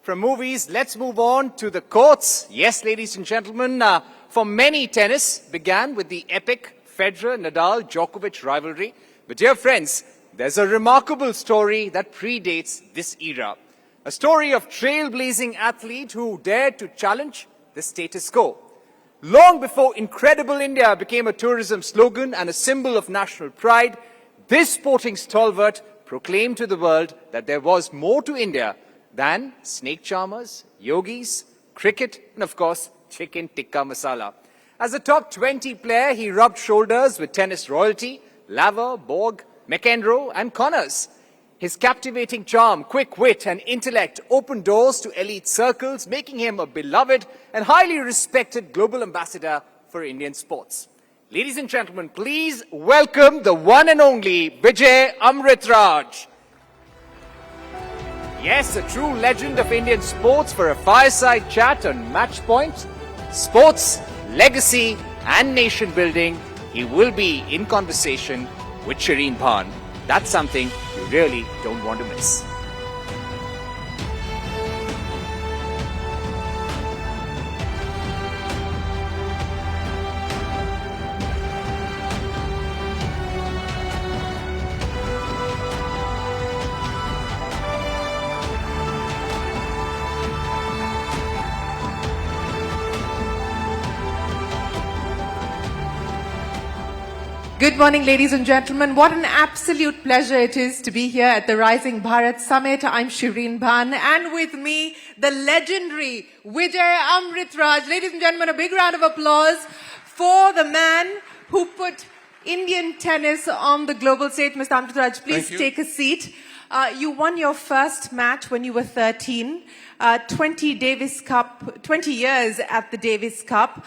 From movies, let's move on to the courts. Yes, ladies and gentlemen, for many, tennis began with the epic Federer-Nadal-Djokovic rivalry. But dear friends, there's a remarkable story that predates this era. A story of trailblazing athlete who dared to challenge the status quo. Long before Incredible India became a tourism slogan and a symbol of national pride, this sporting stalwart proclaimed to the world that there was more to India than snake charmers, yogis, cricket, and of course, chicken tikka masala. As a top 20 player, he rubbed shoulders with tennis royalty, Laver, Borg, McEnroe, and Connors. His captivating charm, quick wit, and intellect opened doors to elite circles, making him a beloved and highly respected global ambassador for Indian sports. Ladies and gentlemen, please welcome the one and only Vijay Amritraj. Yes, a true legend of Indian sports for a fireside chat on Match Point, sports, legacy, and nation building. He will be in conversation with Shireen Bhan. That's something you really don't want to miss. Good morning, ladies and gentlemen. What an absolute pleasure it is to be here at the Rising Bharat Summit. I'm Shireen Bhan, and with me, the legendary Vijay Amritraj. Ladies and gentlemen, a big round of applause for the man who put Indian tennis on the global stage. Mr. Amritraj, please take a seat. You won your first match when you were 13. 20 years at the Davis Cup,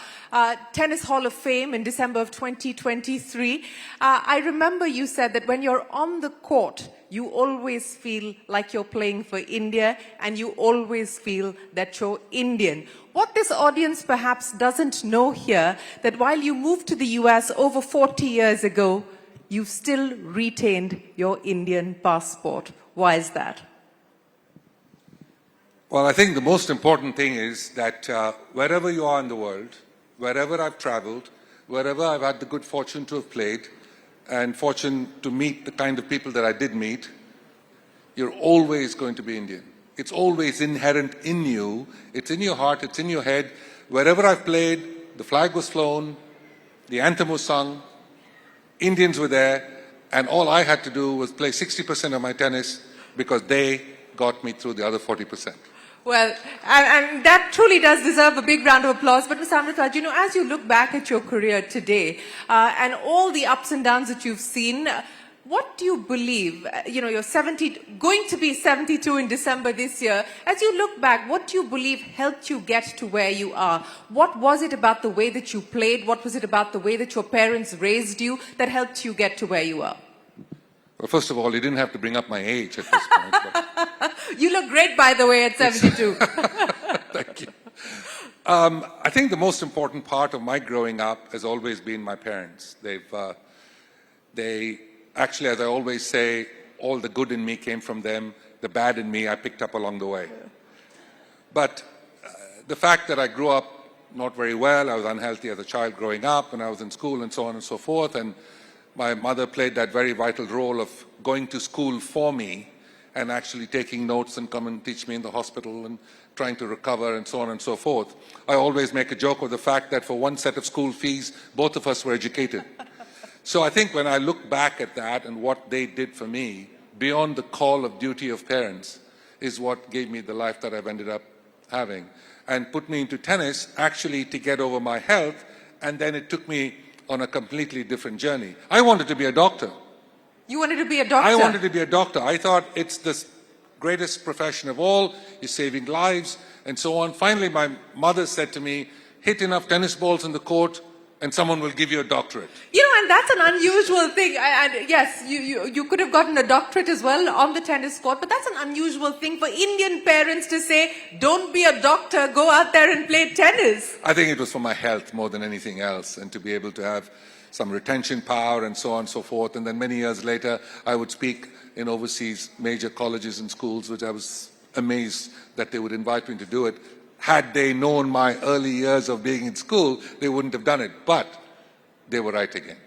Tennis Hall of Fame in December of 2023. I remember you said that when you're on the court, you always feel like you're playing for India and you always feel that you're Indian. What this audience perhaps doesn't know here, that while you moved to the US over 40 years ago, you've still retained your Indian passport. Why is that? Well, I think the most important thing is that wherever you are in the world, wherever I've traveled, wherever I've had the good fortune to have played and fortune to meet the kind of people that I did meet, you're always going to be Indian. It's always inherent in you. It's in your heart. It's in your head. Wherever I've played, the flag was flown, the anthem was sung, Indians were there, and all I had to do was play 60% of my tennis because they got me through the other 40%. Well, and that truly does deserve a big round of applause. But Mr. Amritraj, as you look back at your career today and all the ups and downs that you've seen, what do you believe, you're going to be 72 in December this year. As you look back, what do you believe helped you get to where you are? What was it about the way that you played? What was it about the way that your parents raised you that helped you get to where you are? Well, first of all, you didn't have to bring up my age at this point. But you look great, by the way, at 72. Thank you. I think the most important part of my growing up has always been my parents. They actually, as I always say, all the good in me came from them. The bad in me I picked up along the way. But the fact that I grew up not very well, I was unhealthy as a child growing up, and I was in school and so on and so forth, and my mother played that very vital role of going to school for me and actually taking notes and come and teach me in the hospital and trying to recover and so on and so forth. I always make a joke of the fact that for one set of school fees, both of us were educated. So I think when I look back at that and what they did for me, beyond the call of duty of parents, is what gave me the life that I've ended up having and put me into tennis actually to get over my health, and then it took me on a completely different journey. I wanted to be a doctor. You wanted to be a doctor? I wanted to be a doctor. I thought it's the greatest profession of all. You're saving lives and so on. Finally, my mother said to me, hit enough tennis balls in the court and someone will give you a doctorate. And that's an unusual thing. And yes, you could have gotten a doctorate as well on the tennis court, but that's an unusual thing for Indian parents to say, don't be a doctor, go out there and play tennis. I think it was for my health more than anything else, and to be able to have some retention power and so on and so forth. And then many years later, I would speak in overseas major colleges and schools, which I was amazed that they would invite me to do it. Had they known my early years of being in school, they wouldn't have done it. But they were right again.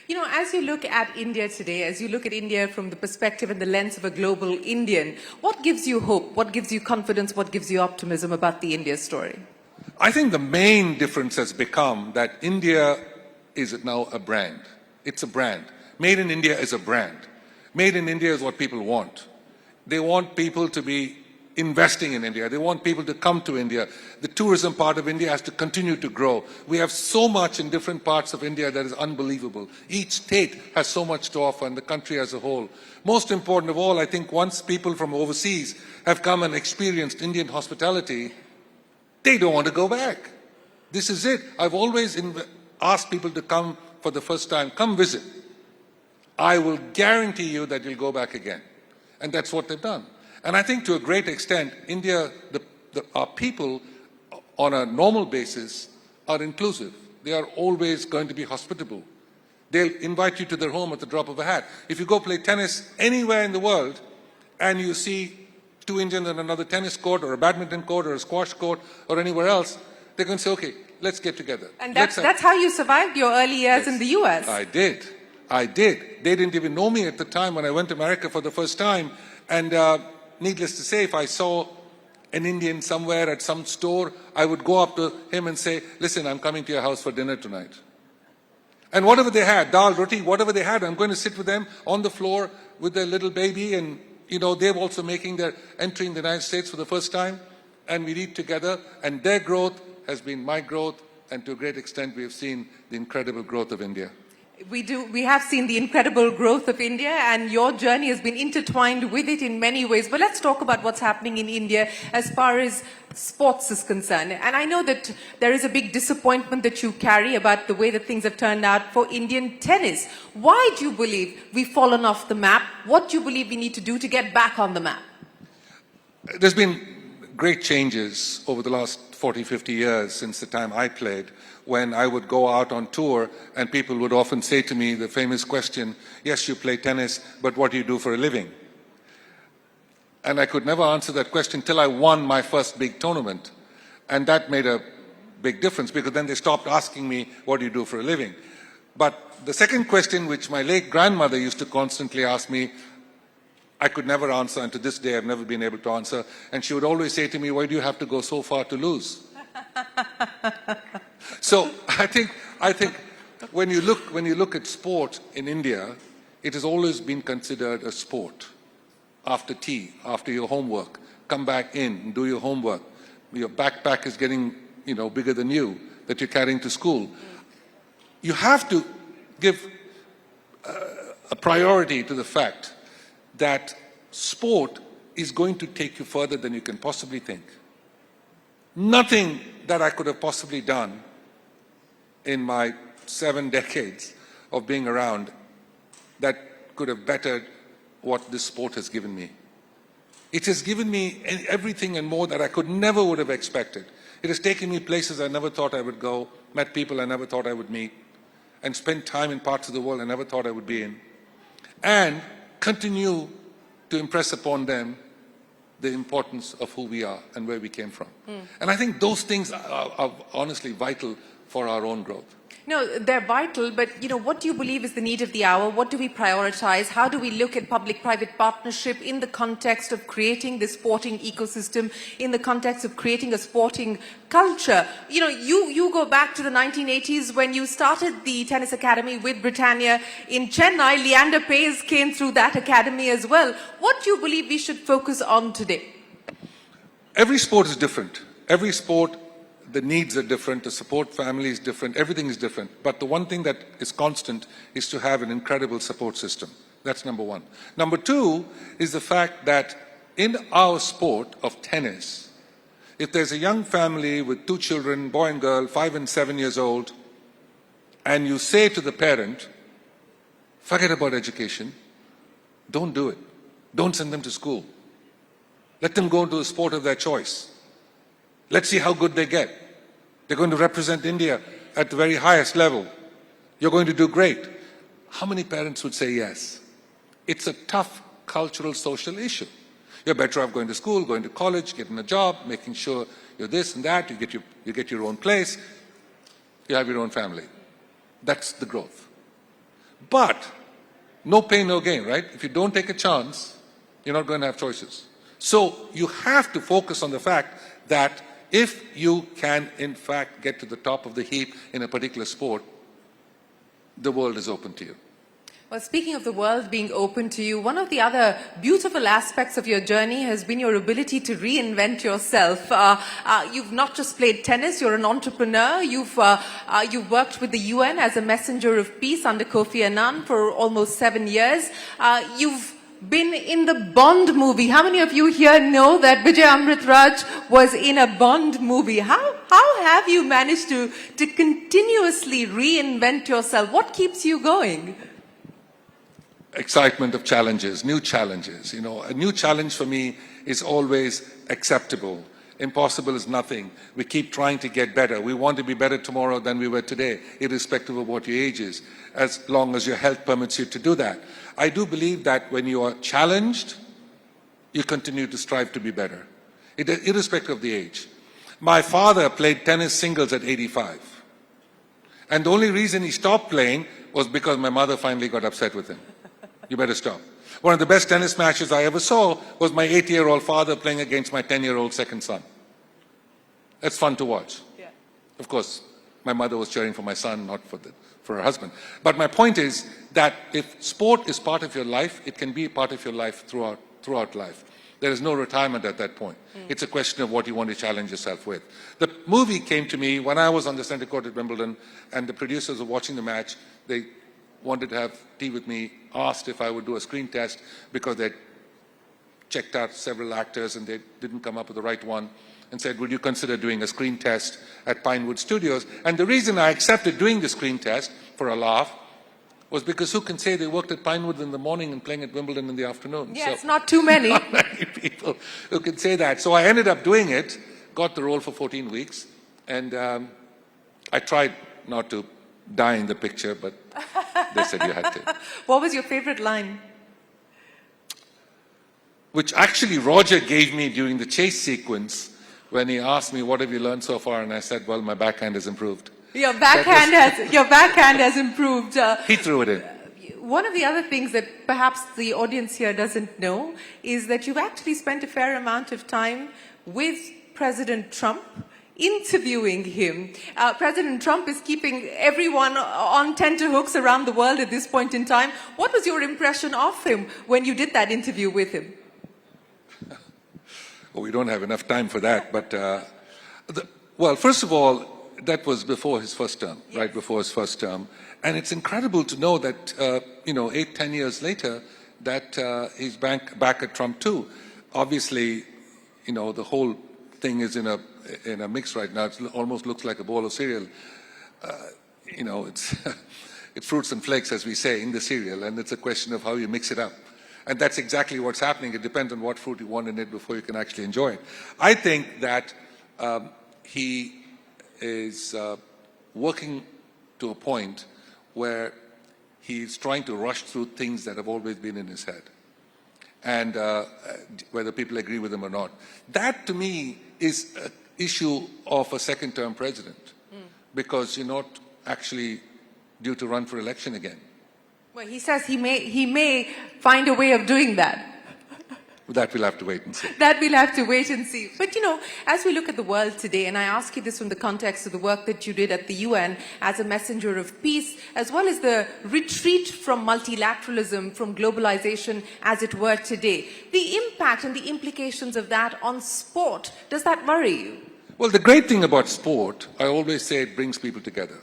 You know, as you look at India today, as you look at India from the perspective and the lens of a global Indian, what gives you hope? What gives you confidence? What gives you optimism about the India story? I think the main difference has become that India is now a brand. It's a brand. Made in India is a brand. Made in India is what people want. They want people to be investing in India. They want people to come to India. The tourism part of India has to continue to grow. We have so much in different parts of India that is unbelievable. Each state has so much to offer, and the country as a whole. Most important of all, I think once people from overseas have come and experienced Indian hospitality, they don't want to go back. This is it. I've always asked people to come for the first time. Come visit. I will guarantee you that you'll go back again. And that's what they've done. And I think to a great extent, India, our people on a normal basis are inclusive. They are always going to be hospitable. They'll invite you to their home at the drop of a hat. If you go play tennis anywhere in the world and you see two Indians on another tennis court or a badminton court or a squash court or anywhere else, they're going to say, okay, let's get together. And that's how you survived your early years in the US. I did. They didn't even know me at the time when I went to America for the first time. And needless to say, if I saw an Indian somewhere at some store, I would go up to him and say, listen, I'm coming to your house for dinner tonight. And whatever they had, dal, roti, whatever they had, I'm going to sit with them on the floor with their little baby. And, you know, they're also making their entry in the United States for the first time. And we eat together. And their growth has been my growth. And to a great extent, we have seen the incredible growth of India. We have seen the incredible growth of India, and your journey has been intertwined with it in many ways. But let's talk about what's happening in India as far as sports is concerned. And I know that there is a big disappointment that you carry about the way that things have turned out for Indian tennis. Why do you believe we've fallen off the map? What do you believe we need to do to get back on the map? There's been great changes over the last 40, 50 years since the time I played, when I would go out on tour and people would often say to me the famous question, yes, you play tennis, but what do you do for a living? And I could never answer that question till I won my first big tournament. And that made a big difference, because then they stopped asking me, what do you do for a living? But the second question, which my late grandmother used to constantly ask me, I could never answer, and to this day I've never been able to answer. And she would always say to me, why do you have to go so far to lose? So I think when you look at sport in India, it has always been considered a sport. After tea, after your homework, come back in and do your homework. Your backpack is getting, bigger than you, that you're carrying to school. You have to give a priority to the fact that sport is going to take you further than you can possibly think. Nothing that I could have possibly done in my 7 decades of being around that could have bettered what this sport has given me. It has given me everything and more that I never would have expected. It has taken me places I never thought I would go, met people I never thought I would meet, and spent time in parts of the world I never thought I would be in, and continue to impress upon them the importance of who we are and where we came from. And I think those things are honestly vital for our own growth. No, they're vital, but what do you believe is the need of the hour? What do we prioritize? How do we look at public-private partnership in the context of creating this sporting ecosystem, in the context of creating a sporting culture? You go back to the 1980s when you started the tennis academy with Britannia in Chennai. Leander Paes came through that academy as well. What do you believe we should focus on today? Every sport is different. Every sport, the needs are different, the support family is different, everything is different. But the one thing that is constant is to have an incredible support system. That's number one. Number two is the fact that in our sport of tennis, if there's a young family with 2 children, boy and girl, 5 and 7 years old, and you say to the parent, forget about education, don't do it. Don't send them to school. Let them go into a sport of their choice. Let's see how good they get. They're going to represent India at the very highest level. You're going to do great. How many parents would say yes? It's a tough cultural, social issue. You're better off going to school, going to college, getting a job, making sure you're this and that, you get your own place, you have your own family. That's the growth. But no pain, no gain, right? If you don't take a chance, you're not going to have choices. So you have to focus on the fact that if you can, in fact, get to the top of the heap in a particular sport, the world is open to you. Well, speaking of the world being open to you, one of the other beautiful aspects of your journey has been your ability to reinvent yourself. You've not just played tennis, you're an entrepreneur. You've worked with the UN as a messenger of peace under Kofi Annan for almost 7 years. You've been in the Bond movie. How many of you here know that Vijay Amritraj was in a Bond movie? How have you managed to continuously reinvent yourself? What keeps you going? Excitement of challenges, new challenges. You know, a new challenge for me is always acceptable. Impossible is nothing. We keep trying to get better. We want to be better tomorrow than we were today, irrespective of what your age is, as long as your health permits you to do that. I do believe that when you are challenged, you continue to strive to be better, irrespective of the age. My father played tennis singles at 85. And the only reason he stopped playing was because my mother finally got upset with him. You better stop. One of the best tennis matches I ever saw was my 8-year-old father playing against my 10-year-old second son. That's fun to watch. Yeah. Of course, my mother was cheering for my son, not for her husband. But my point is that if sport is part of your life, it can be part of your life throughout life. There is no retirement at that point. It's a question of what you want to challenge yourself with. The movie came to me when I was on the center court at Wimbledon, and the producers were watching the match. They wanted to have tea with me, asked if I would do a screen test because they'd checked out several actors and they didn't come up with the right one, and said, would you consider doing a screen test at Pinewood Studios? And the reason I accepted doing the screen test for a laugh was because who can say they worked at Pinewood in the morning and playing at Wimbledon in the afternoon? Yes, not too many. Not many people who can say that. So I ended up doing it, got the role for 14 weeks, and I tried not to die in the picture, but they said you had to. What was your favorite line? Which actually Roger gave me during the chase sequence when he asked me, what have you learned so far? And I said, well, my backhand has improved. Your backhand has improved. He threw it in. One of the other things that perhaps the audience here doesn't know is that you've actually spent a fair amount of time with President Trump, interviewing him. President Trump is keeping everyone on tenterhooks around the world at this point in time. What was your impression of him when you did that interview with him? Well, we don't have enough time for that, but well, first of all, that was before his first term, yes. Right before his first term. And it's incredible to know that, 8-10 years later, that he's back at Trump too. Obviously, the whole thing is in a mix right now. It almost looks like a bowl of cereal. It's it's fruits and flakes, as we say, in the cereal, and it's a question of how you mix it up. And that's exactly what's happening. It depends on what fruit you want in it before you can actually enjoy it. I think that he is working to a point where he's trying to rush through things that have always been in his head. And whether people agree with him or not. That, to me, is an issue of a second-term president, because you're not actually due to run for election again. Well, he says he may find a way of doing that. That we'll have to wait and see. That we'll have to wait and see. But as we look at the world today, and I ask you this from the context of the work that you did at the UN as a messenger of peace, as well as the retreat from multilateralism, from globalization, as it were today, the impact and the implications of that on sport, does that worry you? Well, the great thing about sport, I always say it brings people together.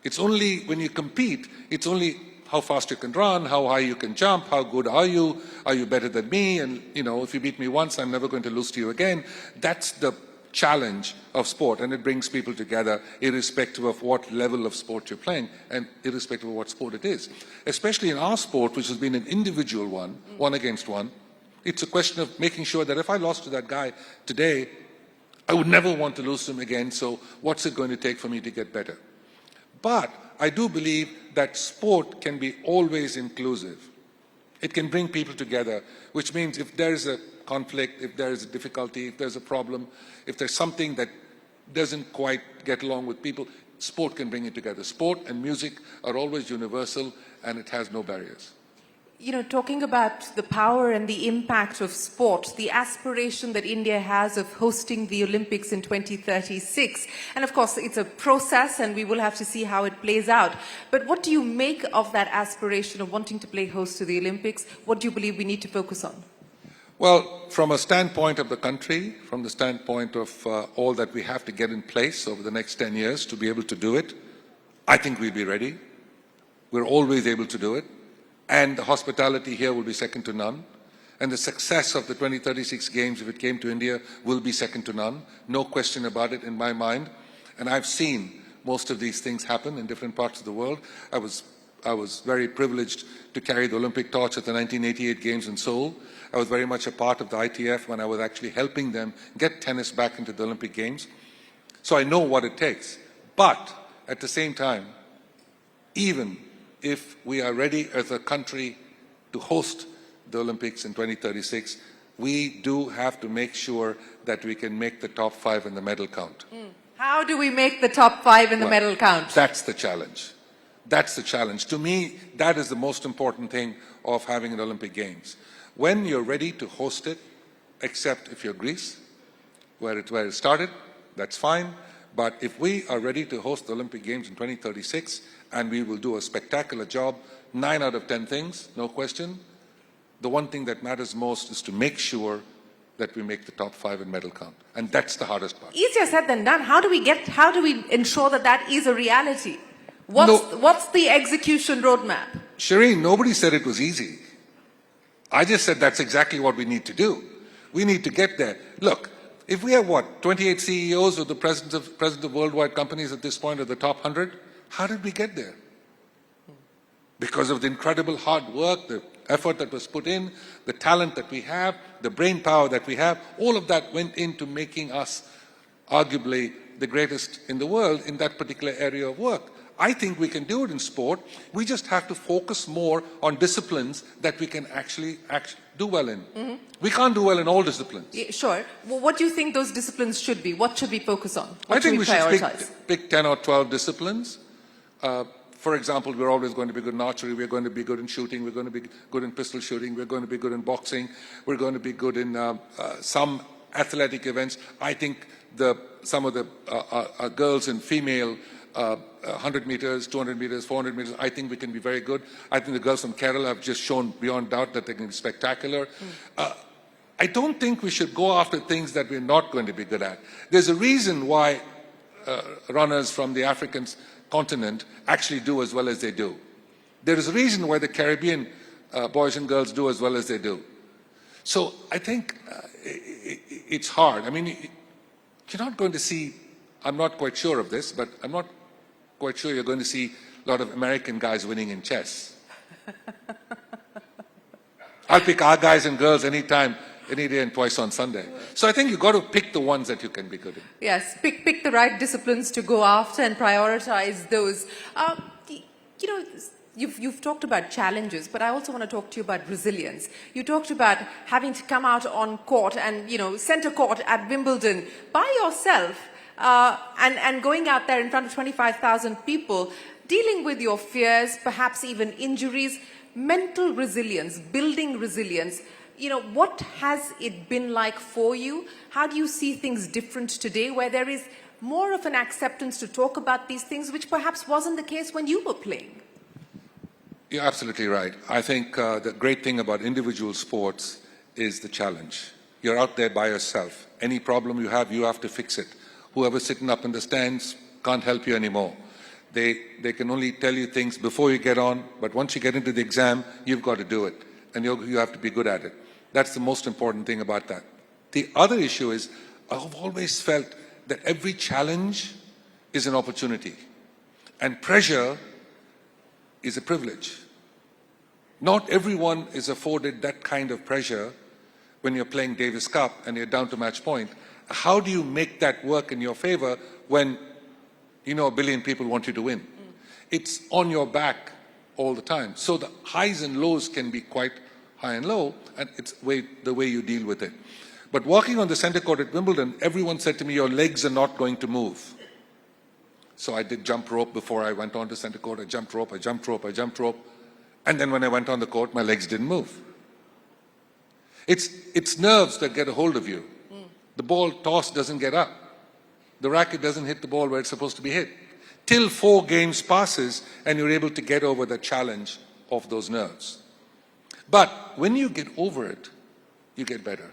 It's only when you compete, it's only how fast you can run, how high you can jump, how good are you better than me, and if you beat me once, I'm never going to lose to you again. That's the challenge of sport, and it brings people together irrespective of what level of sport you're playing and irrespective of what sport it is. Especially in our sport, which has been an individual one against one, it's a question of making sure that if I lost to that guy today, I would never want to lose to him again, so what's it going to take for me to get better? But I do believe that sport can be always inclusive. It can bring people together, which means if there is a conflict, if there is a difficulty, if there's a problem, if there's something that doesn't quite get along with people, sport can bring it together. Sport and music are always universal, and it has no barriers. You know, talking about the power and the impact of sport, the aspiration that India has of hosting the Olympics in 2036, and of course it's a process and we will have to see how it plays out. But what do you make of that aspiration of wanting to play host to the Olympics? What do you believe we need to focus on? Well, from a standpoint of the country, from the standpoint of all that we have to get in place over the next 10 years to be able to do it, I think we'll be ready. We're always able to do it. And the hospitality here will be second to none. And the success of the 2036 Games, if it came to India, will be second to none. No question about it in my mind. And I've seen most of these things happen in different parts of the world. I was very privileged to carry the Olympic torch at the 1988 Games in Seoul. I was very much a part of the ITF when I was actually helping them get tennis back into the Olympic Games. So I know what it takes. But at the same time, even if we are ready as a country to host the Olympics in 2036, we do have to make sure that we can make the top 5 in the medal count. How do we make the top 5 in the medal count? That's the challenge. That's the challenge. To me, that is the most important thing of having an Olympic Games. When you're ready to host it, except if you're Greece, where it started, that's fine. But if we are ready to host the Olympic Games in 2036, and we will do a spectacular job, 9 out of 10 things, no question. The one thing that matters most is to make sure that we make the top 5 in medal count. And that's the hardest part. Easier said than done. How do we ensure that that is a reality? What's the execution roadmap? Shireen, nobody said it was easy. I just said that's exactly what we need to do. We need to get there. Look, if we have 28 CEOs of the presidents of worldwide companies at this point are the top 100, how did we get there? Because of the incredible hard work, the effort that was put in, the talent that we have, the brain power that we have, all of that went into making us arguably the greatest in the world in that particular area of work. I think we can do it in sport. We just have to focus more on disciplines that we can actually do well in. We can't do well in all disciplines. Yeah, sure. Well, what do you think those disciplines should be? What should we focus on? What I think we prioritize? should pick 10 or 12 disciplines. For example, we're always going to be good in archery, we're going to be good in shooting, we're going to be good in pistol shooting, we're going to be good in boxing, we're going to be good in some athletic events. I think some of the girls in female 100 meters, 200 meters, 400 meters, I think we can be very good. I think the girls from Kerala have just shown beyond doubt that they can be spectacular. I don't think we should go after things that we're not going to be good at. There's a reason why runners from the African continent actually do as well as they do. There is a reason why the Caribbean boys and girls do as well as they do. So I think it's hard. I mean, you're not going to see, I'm not quite sure of this, but I'm not quite sure you're going to see a lot of American guys winning in chess. I'll pick our guys and girls anytime, any day and twice on Sunday. So I think you've got to pick the ones that you can be good in. Yes, pick the right disciplines to go after and prioritize those. You know, you've talked about challenges, but I also want to talk to you about resilience. You talked about having to come out on court and, you know, center court at Wimbledon by yourself and going out there in front of 25,000 people, dealing with your fears, perhaps even injuries, mental resilience, building resilience. You know, what has it been like for you? How do you see things different today where there is more of an acceptance to talk about these things, which perhaps wasn't the case when you were playing? You're absolutely right. I think the great thing about individual sports is the challenge. You're out there by yourself. Any problem you have to fix it. Whoever's sitting up in the stands can't help you anymore. They can only tell you things before you get on, but once you get into the exam, you've got to do it, and you have to be good at it. That's the most important thing about that. The other issue is, I've always felt that every challenge is an opportunity, and pressure is a privilege. Not everyone is afforded that kind of pressure when you're playing Davis Cup and you're down to match point. How do you make that work in your favor when, you know, a billion people want you to win? It's on your back all the time. So the highs and lows can be quite high and low, and it's the way you deal with it. But walking on the center court at Wimbledon, everyone said to me, your legs are not going to move. So I did jump rope before I went on to center court. I jumped rope, I jumped rope, I jumped rope. And then when I went on the court, my legs didn't move. It's nerves that get a hold of you. The ball toss doesn't get up. The racket doesn't hit the ball where it's supposed to be hit. Till 4 games passes and you're able to get over the challenge of those nerves. But when you get over it, you get better.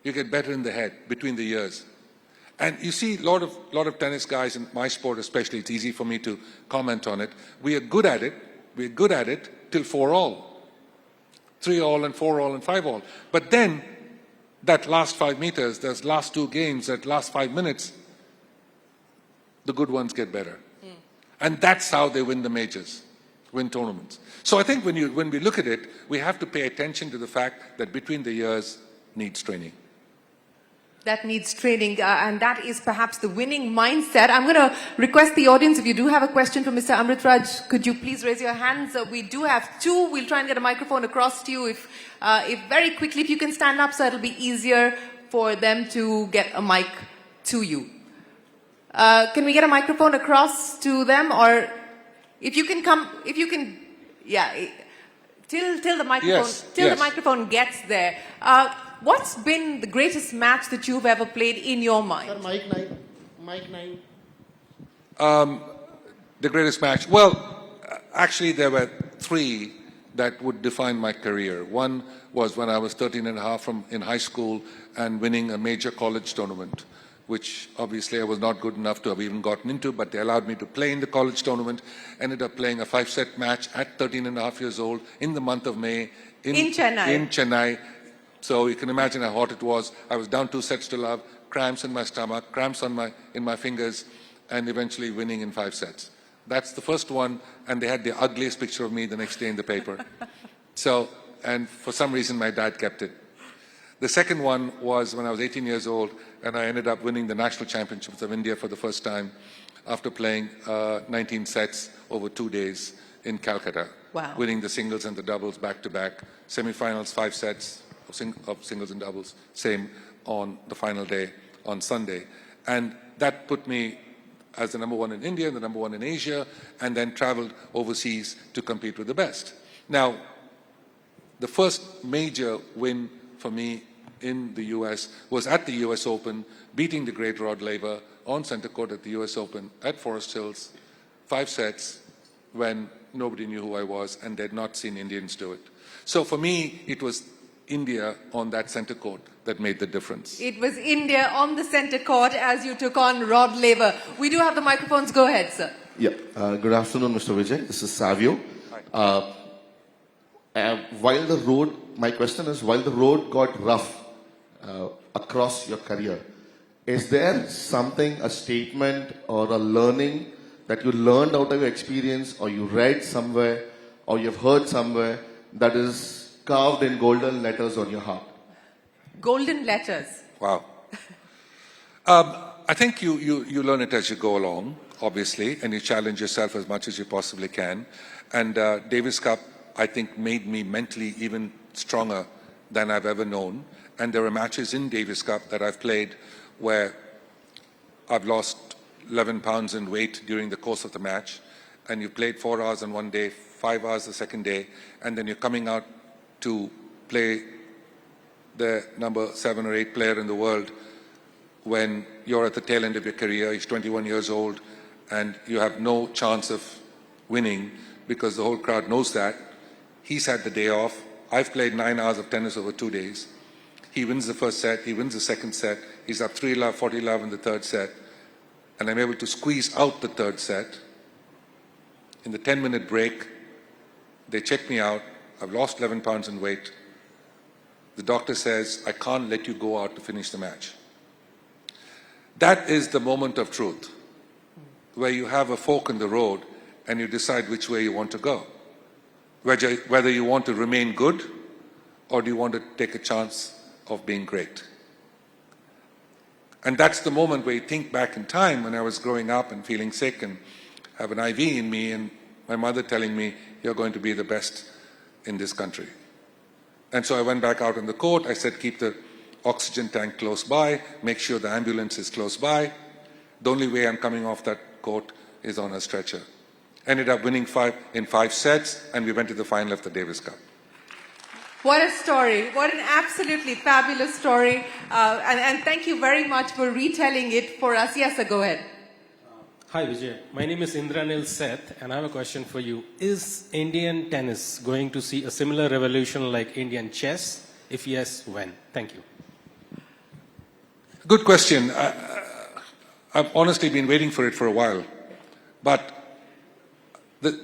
You get better in the head, between the ears. And you see a lot of tennis guys, in my sport especially, it's easy for me to comment on it. We are good at it. We're good at it till 4-all. 3-all and 4-all and 5-all. But then, that last 5 meters, those last 2 games, that last 5 minutes, the good ones get better. And that's how they win the majors, win tournaments. So I think when we look at it, we have to pay attention to the fact that between the ears needs training. That needs training, and that is perhaps the winning mindset. I'm going to request the audience, if you do have a question for Mr. Amritraj, could you please raise your hands? We do have 2. We'll try and get a microphone across to you. If very quickly, if you can stand up so it'll be easier for them to get a mic to you. Can we get a microphone across to them? Or if you can yeah, till the microphone, the microphone gets there. What's been the greatest match that you've ever played in your mind? Sir, Mike 9. The greatest match? Well, actually there were 3 that would define my career. One was when I was 13 and a half in high school and winning a major college tournament, which obviously I was not good enough to have even gotten into, but they allowed me to play in the college tournament. Ended up playing a 5-set match at 13 and a half years old in the month of May in Chennai. So you can imagine how hot it was. I was down 2 sets to love, cramps in my stomach, cramps in my fingers, and eventually winning in 5 sets. That's the first one, and they had the ugliest picture of me the next day in the paper. And for some reason my dad kept it. The second one was when I was 18 years old, and I ended up winning the National Championships of India for the first time after playing 19 sets over 2 days in Calcutta. Wow. Winning the singles and the doubles back-to-back, semi-finals, 5 sets, of singles and doubles, same on the final day on Sunday. And that put me as the number 1 in India, the number 1 in Asia, and then traveled overseas to compete with the best. Now, the first major win for me in the US was at the US Open, beating the great Rod Laver on center court at the US Open at Forest Hills, 5 sets, when nobody knew who I was and they'd not seen Indians do it. So for me, it was India on that center court that made the difference. It was India on the center court as you took on Rod Laver. We do have the microphones. Go ahead, sir. Yeah. Good afternoon, Mr. Vijay. This is Savio. My question is, while the road got rough across your career, is there something, a statement or a learning that you learned out of your experience, or you read somewhere, or you've heard somewhere, that is carved in golden letters on your heart? Golden letters. Wow. I think you learn it as you go along, obviously, and you challenge yourself as much as you possibly can. And Davis Cup, I think, made me mentally even stronger than I've ever known. And there are matches in Davis Cup that I've played where I've lost 11 pounds in weight during the course of the match. And you played 4 hours on one day, 5 hours the second day, and then you're coming out to play the number 7 or 8 player in the world when you're at the tail end of your career, he's 21 years old, and you have no chance of winning because the whole crowd knows that. He's had the day off. I've played 9 hours of tennis over 2 days. He wins the first set, he wins the second set, he's up 3-love, 40-love in the third set, and I'm able to squeeze out the third set. In the 10-minute break, they check me out. I've lost 11 pounds in weight. The doctor says, I can't let you go out to finish the match. That is the moment of truth, where you have a fork in the road and you decide which way you want to go. Whether you want to remain good or do you want to take a chance of being great. And that's the moment where you think back in time when I was growing up and feeling sick and have an IV in me and my mother telling me, you're going to be the best in this country. And so I went back out on the court. I said, keep the oxygen tank close by, make sure the ambulance is close by. The only way I'm coming off that court is on a stretcher. Ended up winning 5 sets, and we went to the final of the Davis Cup. What a story. What an absolutely fabulous story. And thank you very much for retelling it for us. Yes, sir, go ahead. Hi, Vijay. My name is Indranil Seth, and I have a question for you. Is Indian tennis going to see a similar revolution like Indian chess? If yes, when? Thank you. Good question. I've honestly been waiting for it for a while. But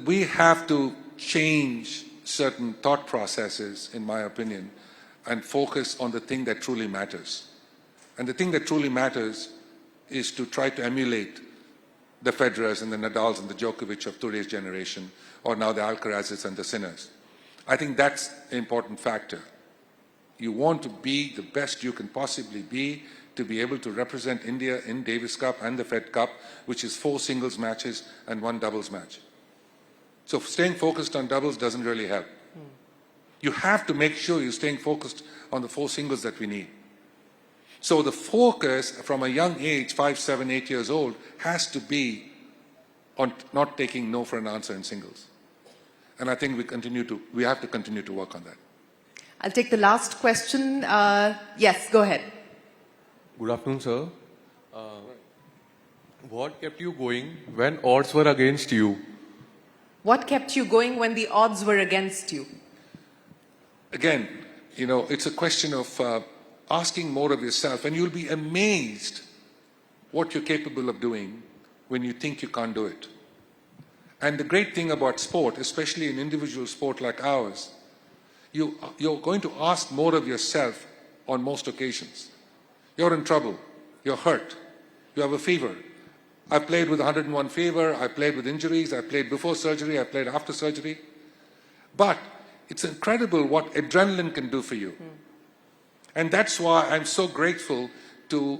we have to change certain thought processes, in my opinion, and focus on the thing that truly matters. And the thing that truly matters is to try to emulate the Federers and the Nadals and the Djokovic of today's generation, or now the Alcarazes and the Sinners. I think that's an important factor. You want to be the best you can possibly be to be able to represent India in Davis Cup and the Fed Cup, which is 4 singles matches and 1 doubles match. So staying focused on doubles doesn't really help. You have to make sure you're staying focused on the 4 singles that we need. So the focus from a young age, 5, 7, 8 years old, has to be on not taking no for an answer in singles. And I think we have to continue to work on that. I'll take the last question. Yes, go ahead. Good afternoon, sir. What kept you going when odds were against you? What kept you going when the odds were against you? Again, it's a question of asking more of yourself, and you'll be amazed what you're capable of doing when you think you can't do it. And the great thing about sport, especially an individual sport like ours, you're going to ask more of yourself on most occasions. You're in trouble, you're hurt, you have a fever. I played with 101 fever, I played with injuries, I played before surgery, I played after surgery. But it's incredible what adrenaline can do for you. And that's why I'm so grateful to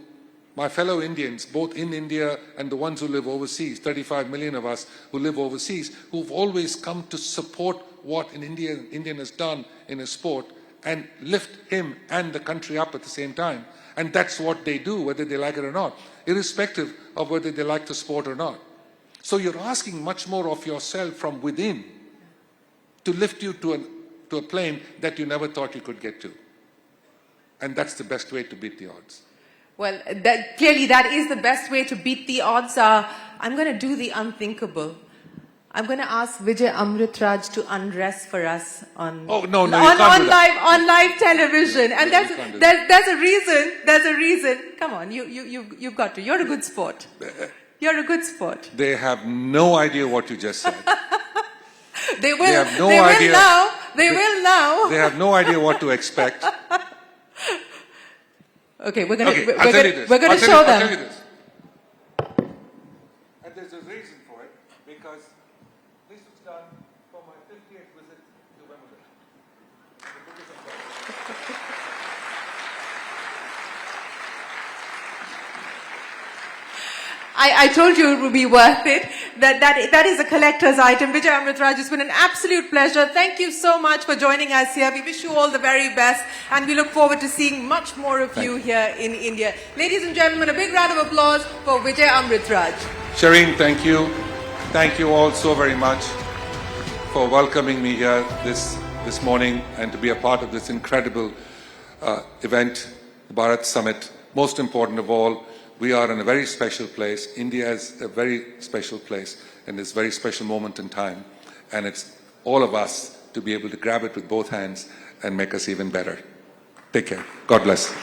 my fellow Indians, both in India and the ones who live overseas, 35 million of us who live overseas, who've always come to support what an Indian has done in a sport and lift him and the country up at the same time. And that's what they do, whether they like it or not, irrespective of whether they like the sport or not. So you're asking much more of yourself from within to lift you to a plane that you never thought you could get to. And that's the best way to beat the odds. Well, clearly that is the best way to beat the odds. I'm going to do the unthinkable. I'm going to ask Vijay Amritraj to undress for us on live television. And there's a reason. There's a reason. Come on, you've got to. You're a good sport. You're a good sport. They have no idea what you just said. They will. They have no idea. They will now. They have no idea what to expect. Okay, we're gonna show them. I'll tell you this. And there's a reason for it, because this was done for my 50th visit to Wimbledon. I told you it would be worth it. That is a collector's item. Vijay Amritraj, it's been an absolute pleasure. Thank you so much for joining us here. We wish you all the very best, and we look forward to seeing much more of you here in India. Ladies and gentlemen, a big round of applause for Vijay Amritraj. Shireen, thank you. Thank you all so very much for welcoming me here this morning and to be a part of this incredible event, the Bharat Summit. Most important of all, we are in a very special place. India is a very special place in this very special moment in time. And it's all of us to be able to grab it with both hands and make us even better. Take care. God bless.